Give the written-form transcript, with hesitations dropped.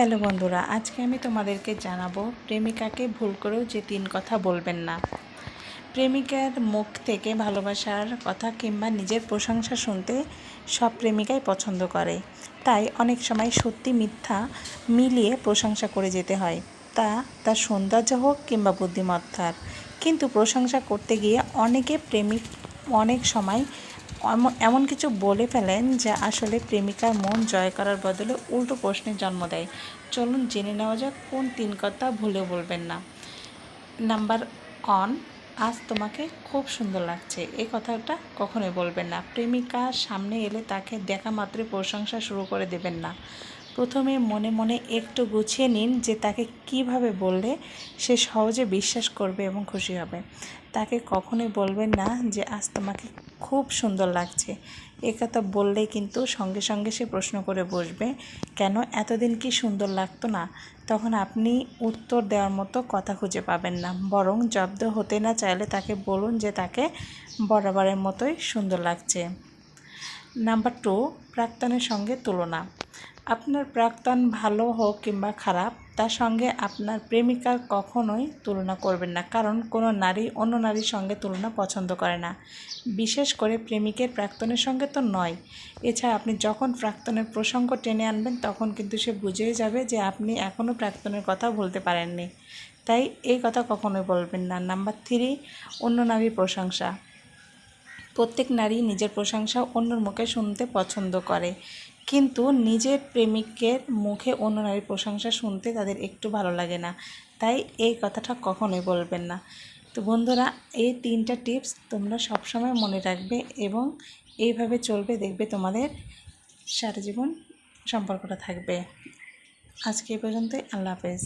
Hello বন্ধুরা, আজকে আমি তোমাদেরকে জানাবো প্রেমিকাকে ভুল করেও যে 3 কথা বলবেন না। প্রেমিকার মুখ থেকে ভালোবাসার কথা কিংবা নিজের প্রশংসা শুনতে সব প্রেমিকাই পছন্দ করে। তাই অনেক সময় সত্যি মিথ্যা মিলিয়ে প্রশংসা করে যেতে হয়, তা তার সৌন্দর্য হোক কিংবা বুদ্ধিমত্তার। কিন্তু প্রশংসা করতে গিয়ে প্রেমিক অনেক সময় এমন কিছু বলে ফেলেন যা আসলে প্রেমিকার মন জয় করার বদলে উল্টো প্রশ্নের জন্ম দেয়। চলুন জেনে নেওয়া যাক কোন 3 কথা ভুলেও বলবেন না। নাম্বার 1, আজ তোমাকে খুব সুন্দর লাগছে। এই কথাটা কখনোই বলবেন না। প্রেমিকার সামনে এলে তাকে দেখা মাত্রই প্রশংসা শুরু করে দেবেন না। প্রথমে মনে মনে একটু গুছিয়ে নিন যে তাকে কিভাবে বললে সে সহজে বিশ্বাস করবে এবং খুশি হবে। তাকে কখনোই বলবেন না যে আজ তোমাকে খুব সুন্দর লাগছে। এ কথা বললেই কিন্তু সঙ্গে সঙ্গে সে প্রশ্ন করে বসবে, কেন এতদিন কি সুন্দর লাগতো না? তখন আপনি উত্তর দেওয়ার মতো কথা খুঁজে পাবেন না। বরং জব্দ হতে না চাইলে তাকে বলুন যে তাকে বরাবরের মতোই সুন্দর লাগছে। নাম্বার 2, প্রাক্তনের সঙ্গে তুলনা। আপনার প্রাক্তন ভালো হোক কিংবা খারাপ, তার সঙ্গে আপনার প্রেমিকার কখনোই তুলনা করবেন না, কারণ কোনো নারী অন্য নারীর সঙ্গে তুলনা পছন্দ করে না, বিশেষ করে প্রেমিকের প্রাক্তনের সঙ্গে তো নয়। এছাড়া আপনি যখন প্রাক্তনের প্রসঙ্গ টেনে আনবেন তখন কিন্তু সে বুঝেই যাবে যে আপনি এখনও প্রাক্তনের কথা ভুলতে পারেননি। তাই এই কথা কখনোই বলবেন না। নাম্বার 3, অন্য নারীর প্রশংসা। প্রত্যেক নারী নিজের প্রশংসা অন্যর মুখে শুনতে পছন্দ করে, কিন্তু নিজের প্রেমিকের মুখে অন্য নারীর প্রশংসা শুনতে তাদের একটু ভালো লাগে না। তাই এই কথাটা কখনোই বলবেন না। তো বন্ধুরা, এই 3টা টিপস তোমরা সবসময় মনে রাখবে এবং এইভাবে চলবে, দেখবে তোমাদের সারা জীবন সম্পর্কটা থাকবে। আজকে এই পর্যন্তই। আল্লাহ হাফেজ।